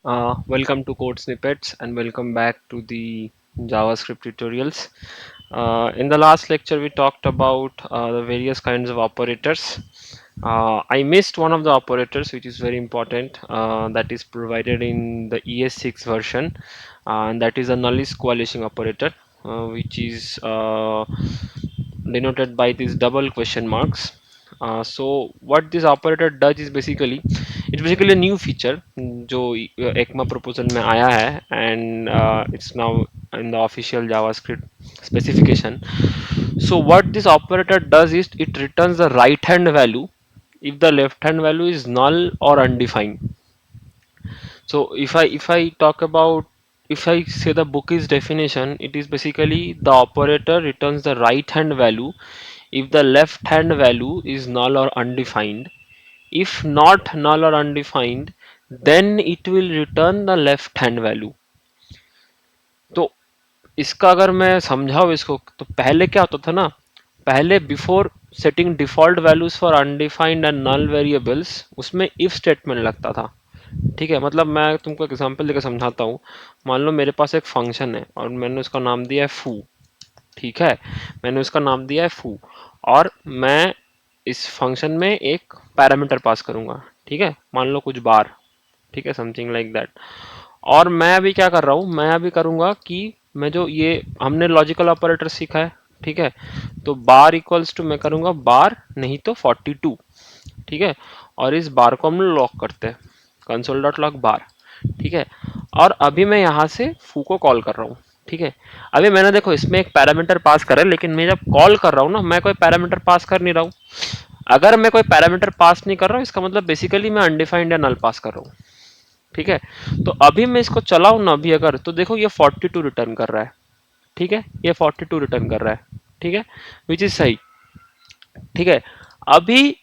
Welcome to Code Snippets and welcome back to the JavaScript tutorials. In the last lecture, we talked about the various kinds of operators. I missed one of the operators, which is very important, that is provided in the ES6 version, and that is a nullis coalition operator, which is denoted by these double question marks. So what this operator does is basically it's basically a new feature जो ECMA proposal में आया है and it's now in the official JavaScript specification. So what this operator does is it returns the right hand value if the left hand value is null or undefined. So if I talk about, if I say the book is definition, it is basically the operator returns the right hand value if the left hand value is null or undefined. If not null or undefined, then it will return the left hand value. तो इसका अगर मैं समझाऊँ इसको, तो पहले क्या होता था ना, पहले before setting default values for undefined and null variables उसमें इफ स्टेटमेंट लगता था। ठीक है, मतलब मैं तुमको एक एग्जांपल देकर समझाता हूँ। मान लो मेरे पास एक फंक्शन है और मैंने उसका नाम दिया है फू। ठीक है, मैंने उसका नाम दिया है फू और मैं इस फंक्शन में एक पैरामीटर पास करूंगा। ठीक है, मान लो कुछ बार। ठीक है, समथिंग लाइक दैट। और मैं अभी क्या कर रहा हूँ, मैं अभी करूंगा कि मैं जो ये हमने लॉजिकल ऑपरेटर सीखा है, ठीक है, तो बार इक्वल्स टू मैं करूंगा बार नहीं तो 42। ठीक है, और इस बार को हम लॉक करते हैं, कंसोल डॉट लॉक बार। ठीक है, और अभी मैं यहाँ से फू को कॉल कर रहा हूँ। ठीक है, अभी मैंने देखो इसमें एक पैरामीटर पास करा है, लेकिन मैं जब कॉल कर रहा हूँ ना, मैं कोई पैरामीटर पास कर नहीं रहा हूँ। अगर मैं कोई पैरामीटर पास नहीं कर रहा हूँ, इसका मतलब बेसिकली मैं अनडिफाइंड या नल पास कर रहा हूँ। ठीक है, तो अभी मैं इसको चलाऊं ना, अभी अगर, तो देखो ये 42 रिटर्न कर रहा है। ठीक है, ये 42 रिटर्न कर रहा है। ठीक है, विच इज सही। ठीक है, अभी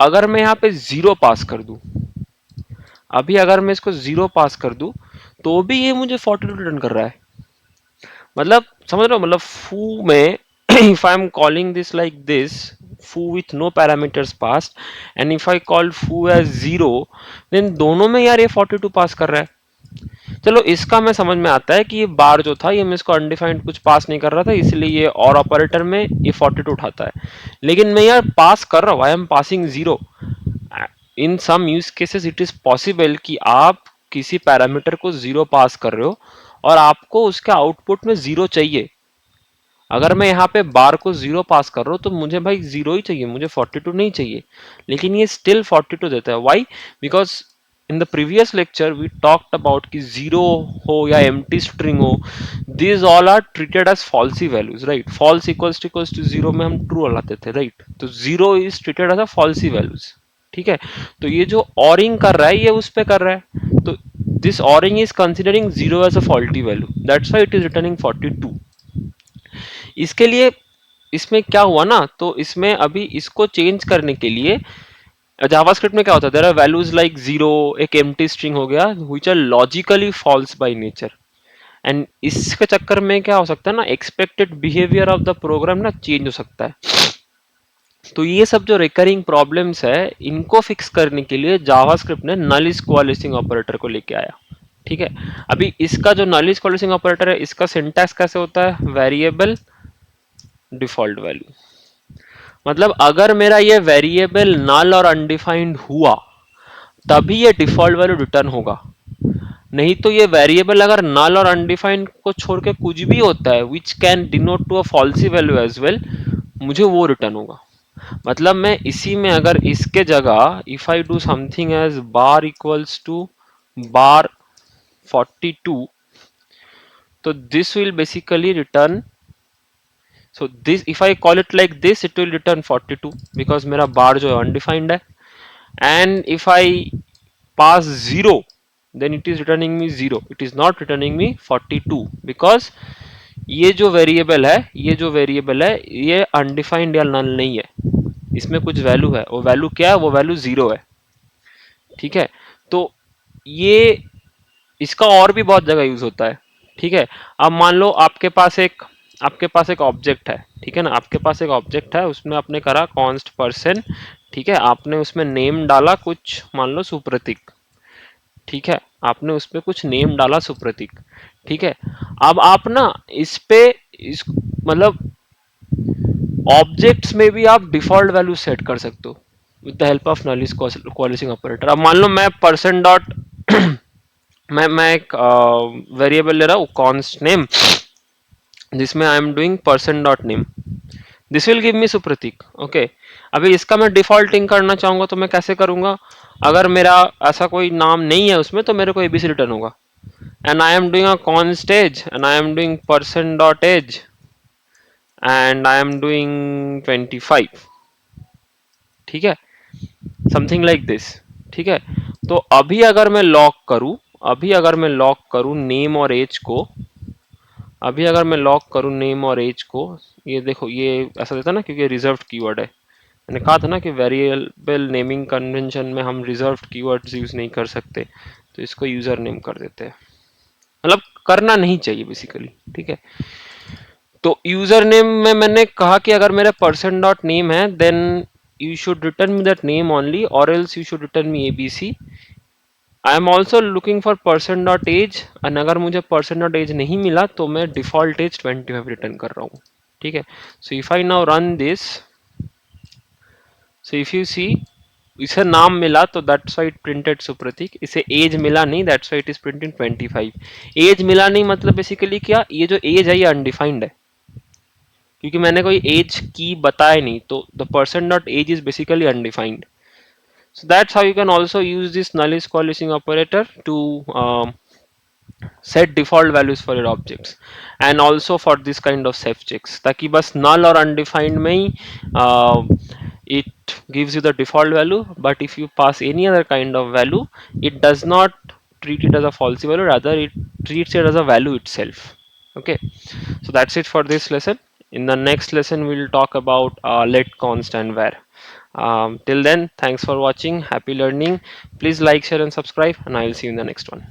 अगर मैं यहाँ पे जीरो पास कर दूं, अभी अगर मैं इसको जीरो पास कर दूं, तो भी ये मुझे 42 रिटर्न कर रहा है। मतलब समझ रहे हो, मतलब फू में if I am calling this like this, foo with no parameters passed, and if I call foo as zero, then दोनों में यार ये 42 पास कर रहा है। चलो इसका मैं समझ में आता है कि ये बार जो था, ये मैं इसको अनडिफाइंड कुछ पास नहीं कर रहा था, इसलिए ये और ऑपरेटर में ये 42 उठाता है। लेकिन मैं यार पास कर रहा हूँ, I am passing zero. In some use cases it is possible कि आप किसी पैरामीटर को जीरो पास कर रहे हो और आपको उसके आउटपुट में जीरो चाहिए। अगर मैं यहाँ पे बार को जीरो पास कर रहा हूँ तो मुझे भाई जीरो ही चाहिए, मुझे 42 नहीं चाहिए। लेकिन ये स्टिल 42 देता है। Why? Because in the previous lecture we talked about कि जीरो हो या एम्प्टी स्ट्रिंग हो, these all are treated as falsy values, right. False equals to zero में हम ट्रू लाते थे, राइट। तो zero is treated as a falsy values. ठीक है, तो ये जो ऑरिंग कर रहा है ये उस पे कर रहा है, तो this ORing is considering zero as a faulty value, that's why it is returning 42। इसके लिए इसमें क्या हुआ ना, तो इसमें अभी इसको चेंज करने के लिए जावास्क्रिप्ट में क्या होता है, there are values like zero, एक एम्प्टी स्ट्रिंग हो गया, which are logically false by nature. And इसके चक्कर में क्या हो सकता है ना, expected behaviour of the program ना चेंज हो सकता है। तो ये सब जो रिकरिंग प्रॉब्लम्स है, इनको फिक्स करने के लिए जावास्क्रिप्ट ने नलिस कोअलिसिंग ऑपरेटर को लेके आया। ठीक है, अभी इसका जो नलिस कोअलिसिंग ऑपरेटर है, इसका सिंटैक्स कैसे होता है, वेरिएबल डिफॉल्ट वैल्यू। मतलब अगर मेरा ये वेरिएबल नल और अनडिफाइंड हुआ, तभी ये डिफॉल्ट वैल्यू रिटर्न होगा। नहीं तो ये वेरिएबल अगर नल और अनडिफाइंड को छोड़ के कुछ भी होता है which can denote to a falsy value as well, मुझे वो रिटर्न होगा। मतलब मैं इसी में अगर इसके जगह if I do something as bar equals to bar 42, तो this will basically return, so this if I call it like this, it will return 42 because मेरा बार जो है undefined है। and if I pass 0, then it is returning me 0, it is not returning me 42 because ये जो variable है, ये जो variable है, ये अनडिफाइंड या नल नहीं है, इसमें कुछ वैल्यू है। वो वैल्यू क्या है, वो वैल्यू 0 है। ठीक है, तो ये इसका और भी बहुत जगह यूज होता है। ठीक है, अब मान लो आपके पास एक ऑब्जेक्ट है। ठीक है ना, आपके पास एक ऑब्जेक्ट है, उसमें आपने करा कॉन्स्ट पर्सन। ठीक है, आपने उसमें नेम डाला कुछ, मान लो सुप्रतीक। ठीक है, आपने उस पे कुछ नेम डाला सुप्रतीक, ठीक है। अब आप ना इस पे इस मतलब ऑब्जेक्ट्स में भी आप डिफॉल्ट वैल्यू सेट कर सकते हो with the help of nullish coalescing operator. अब मान लो मैं परसेंट डॉट मैं एक वेरिएबल ले रहा हूँ कॉन्स्ट नेम, जिसमें आई am doing percent dot name, this will give me Supratik. Okay, अभी इसका मैं डिफॉल्टिंग करना चाहूंगा तो मैं कैसे करूंगा? अगर मेरा ऐसा कोई नाम नहीं है उसमें तो मेरे को एबीसी रिटर्न होगा। And I am doing a const age and I am doing percent dot age and I am doing 25, ठीक है, समथिंग लाइक दिस, ठीक है। तो अभी अगर मैं लॉक करूं, अभी अगर मैं लॉक करूं नेम और एज को, अभी अगर मैं लॉक करूं नेम और एज को, ये देखो ये ऐसा देता ना क्योंकि रिजर्व्ड कीवर्ड है। मैंने कहा था ना कि वेरिएबल नेमिंग कन्वेंशन में हम रिजर्व्ड कीवर्ड्स यूज नहीं कर सकते, तो इसको यूजर नेम कर देते हैं, मतलब करना नहीं चाहिए बेसिकली, ठीक है। तो यूजर नेम में मैंने कहा कि अगर मेरा पर्सन डॉट नेम है then you should return me that name only और else you should return me ABC. I am also looking for person dot age, and अगर मुझे पर्सन डॉट एज नहीं मिला तो मैं डिफॉल्ट एज 25 रिटर्न कर रहा हूँ, ठीक है। So if I now run this, so if you see, इसे नाम मिला तो that's why it printed Supratik, इसे एज मिला नहीं that's why it is printing 25। Age मिला नहीं मतलब बेसिकली क्या, ये जो एज है ये अनडिफाइंड है, क्योंकि मैंने कोई एज की बताया नहीं, तो the person dot age is basically undefined. So that's how you can also use this null is coalescing operator to set default values for your objects and also for this kind of self checks, ताकि बस null और undefined में ही it gives you the default value, but if you pass any other kind of value it does not treat it as a false value, rather it treats it as a value itself. Okay, so that's it for this lesson. In the next lesson we'll talk about let const and var. Till then, thanks for watching, happy learning, please like, share and subscribe, and I'll see you in the next one.